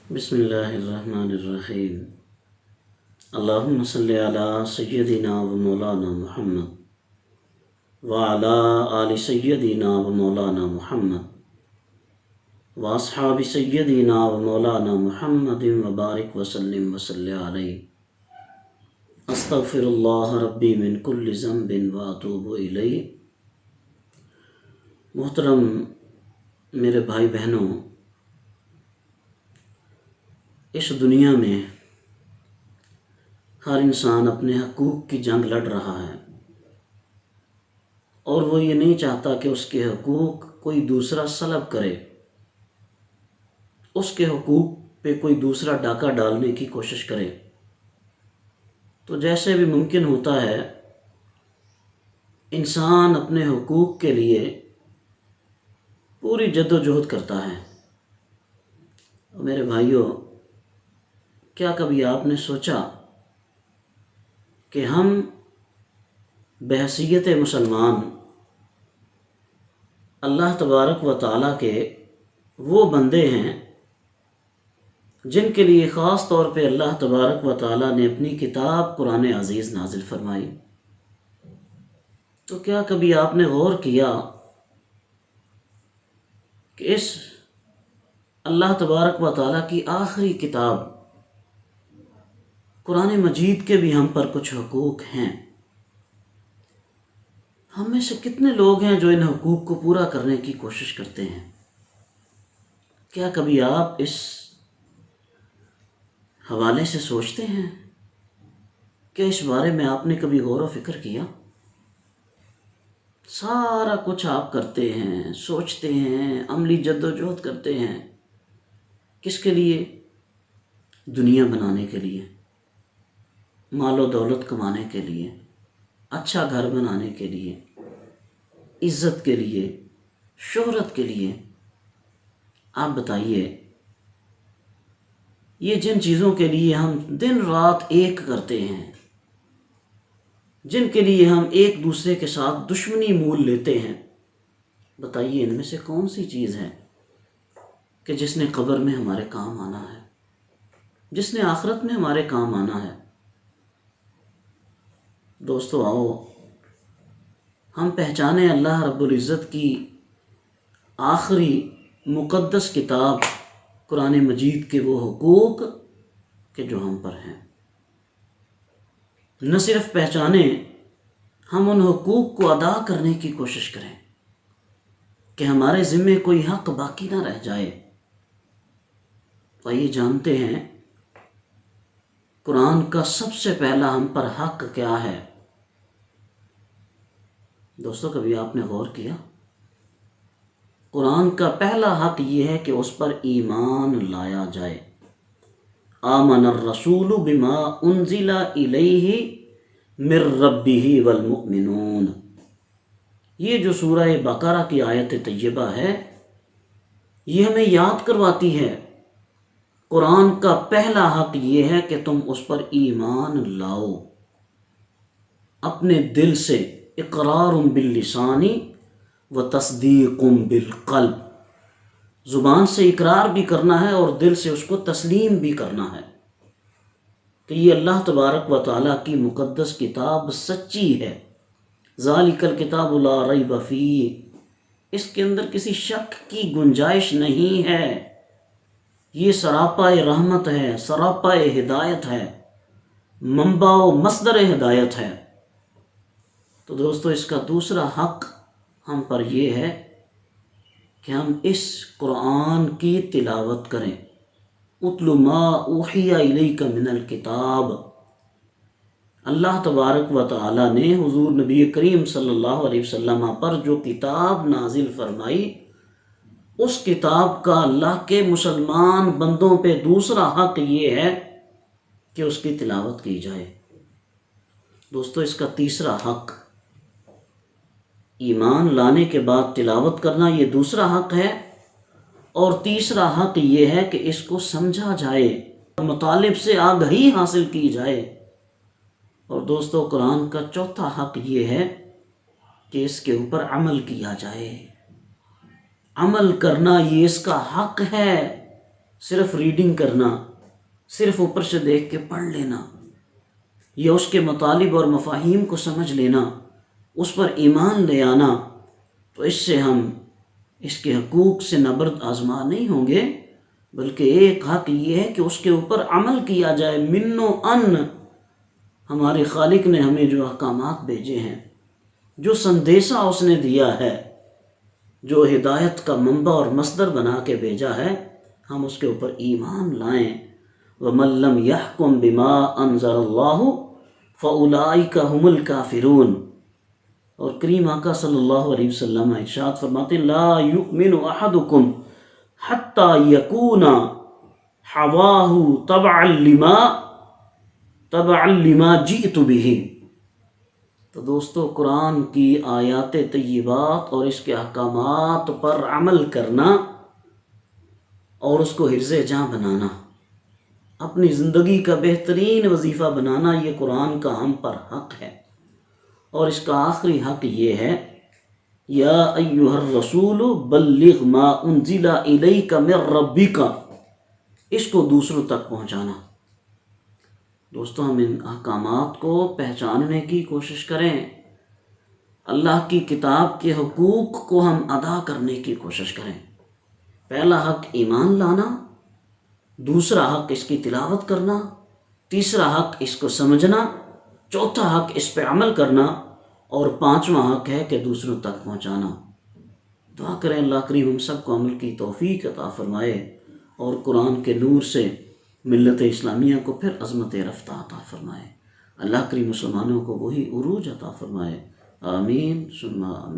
بسم اللہ الرحمن الرحیم۔ اللہم صلی علی سیدنا و مولانا محمد وعلی آل سیدنا و مولانا محمد واصحاب سیدنا و مولانا محمد وبارک وسلم وصلی علیہ۔ استغفر اللہ ربی من کل ذنب واتوب الیہ۔ محترم میرے بھائی بہنوں، اس دنیا میں ہر انسان اپنے حقوق کی جنگ لڑ رہا ہے، اور وہ یہ نہیں چاہتا کہ اس کے حقوق کوئی دوسرا سلب کرے، اس کے حقوق پہ کوئی دوسرا ڈاکہ ڈالنے کی کوشش کرے۔ تو جیسے بھی ممکن ہوتا ہے انسان اپنے حقوق کے لیے پوری جد و جہد کرتا ہے۔ میرے بھائیوں، کیا کبھی آپ نے سوچا کہ ہم بحیثیت مسلمان اللہ تبارک و تعالیٰ کے وہ بندے ہیں جن کے لیے خاص طور پہ اللہ تبارک و تعالیٰ نے اپنی کتاب قرآن عزیز نازل فرمائی؟ تو کیا کبھی آپ نے غور کیا کہ اس اللہ تبارک و تعالیٰ کی آخری کتاب قرآن مجید کے بھی ہم پر کچھ حقوق ہیں؟ ہم میں سے کتنے لوگ ہیں جو ان حقوق کو پورا کرنے کی کوشش کرتے ہیں؟ کیا کبھی آپ اس حوالے سے سوچتے ہیں کہ اس بارے میں آپ نے کبھی غور و فکر کیا؟ سارا کچھ آپ کرتے ہیں، سوچتے ہیں، عملی جد و جہد کرتے ہیں، کس کے لیے؟ دنیا بنانے کے لیے، مال و دولت کمانے کے لیے، اچھا گھر بنانے کے لیے، عزت کے لیے، شہرت کے لیے۔ آپ بتائیے، یہ جن چیزوں کے لیے ہم دن رات ایک کرتے ہیں، جن کے لیے ہم ایک دوسرے کے ساتھ دشمنی مول لیتے ہیں، بتائیے ان میں سے کون سی چیز ہے کہ جس نے قبر میں ہمارے کام آنا ہے، جس نے آخرت میں ہمارے کام آنا ہے؟ دوستو آؤ ہم پہچانیں اللہ رب العزت کی آخری مقدس کتاب قرآن مجید کے وہ حقوق کہ جو ہم پر ہیں۔ نہ صرف پہچانیں، ہم ان حقوق کو ادا کرنے کی کوشش کریں کہ ہمارے ذمے کوئی حق باقی نہ رہ جائے۔ آئیے جانتے ہیں قرآن کا سب سے پہلا ہم پر حق کیا ہے؟ دوستو کبھی آپ نے غور کیا؟ قرآن کا پہلا حق یہ ہے کہ اس پر ایمان لایا جائے۔ آمن الرسول بما انزل الیہ من ربہ والمؤمنون۔ یہ جو سورہ بقرہ کی آیت طیبہ ہے، یہ ہمیں یاد کرواتی ہے قرآن کا پہلا حق یہ ہے کہ تم اس پر ایمان لاؤ، اپنے دل سے اقرار باللسان و تصدیق بالقلب، زبان سے اقرار بھی کرنا ہے اور دل سے اس کو تسلیم بھی کرنا ہے کہ یہ اللہ تبارک و تعالیٰ کی مقدس کتاب سچی ہے۔ ذالک الکتاب لا ریب فیہ، اس کے اندر کسی شک کی گنجائش نہیں ہے، یہ سراپا رحمت ہے، سراپا ہدایت ہے، منبع و مصدر ہدایت ہے۔ تو دوستو اس کا دوسرا حق ہم پر یہ ہے کہ ہم اس قرآن کی تلاوت کریں۔ اتل ما اوحی الیک من الکتاب، اللہ تبارک و تعالیٰ نے حضور نبی کریم صلی اللہ علیہ وسلم پر جو کتاب نازل فرمائی، اس کتاب کا اللہ کے مسلمان بندوں پہ دوسرا حق یہ ہے کہ اس کی تلاوت کی جائے۔ دوستو اس کا تیسرا حق، ایمان لانے کے بعد تلاوت کرنا، یہ دوسرا حق ہے، اور تیسرا حق یہ ہے کہ اس کو سمجھا جائے، مطالب سے آگہی حاصل کی جائے۔ اور دوستو قرآن کا چوتھا حق یہ ہے کہ اس کے اوپر عمل کیا جائے۔ عمل کرنا یہ اس کا حق ہے صرف ریڈنگ کرنا، صرف اوپر سے دیکھ کے پڑھ لینا یا اس کے مطالب اور مفاہیم کو سمجھ لینا، اس پر ایمان لے آنا، تو اس سے ہم اس کے حقوق سے نبرد آزما نہیں ہوں گے، بلکہ ایک حق یہ ہے کہ اس کے اوپر عمل کیا جائے۔ من و ان ہمارے خالق نے ہمیں جو احکامات بھیجے ہیں، جو سندیسہ اس نے دیا ہے، جو ہدایت کا منبع اور مصدر بنا کے بھیجا ہے، ہم اس کے اوپر ایمان لائیں۔ وَمَن لَّمْ يَحْكُم بِمَا أَنزَلَ اللَّهُ فَأُولَٰئِكَ هُمُ الْكَافِرُونَ۔ اور کریم آقا صلی اللہ علیہ وسلم ارشاد فرماتے ہیں لا یؤمن احدکم حتی یکون ہواہ تبعا لما جئت بہ۔ تو دوستو، قرآن کی آیات طیبات اور اس کے احکامات پر عمل کرنا اور اس کو حرز جاں بنانا، اپنی زندگی کا بہترین وظیفہ بنانا، یہ قرآن کا ہم پر حق ہے۔ اور اس کا آخری حق یہ ہے یا ایھا الرسول بلغ ما انزل الیک من ربک، اس کو دوسروں تک پہنچانا۔ دوستو، ہم ان احکامات کو پہچاننے کی کوشش کریں، اللہ کی کتاب کے حقوق کو ہم ادا کرنے کی کوشش کریں۔ پہلا حق ایمان لانا، دوسرا حق اس کی تلاوت کرنا، تیسرا حق اس کو سمجھنا، چوتھا حق اس پہ عمل کرنا، اور پانچواں حق ہے کہ دوسروں تک پہنچانا۔ دعا کریں اللہ کریم ہم سب کو عمل کی توفیق عطا فرمائے اور قرآن کے نور سے ملت اسلامیہ کو پھر عظمت رفتہ عطا فرمائے۔ اللہ کریم مسلمانوں کو وہی عروج عطا فرمائے۔ آمین ثم آمین۔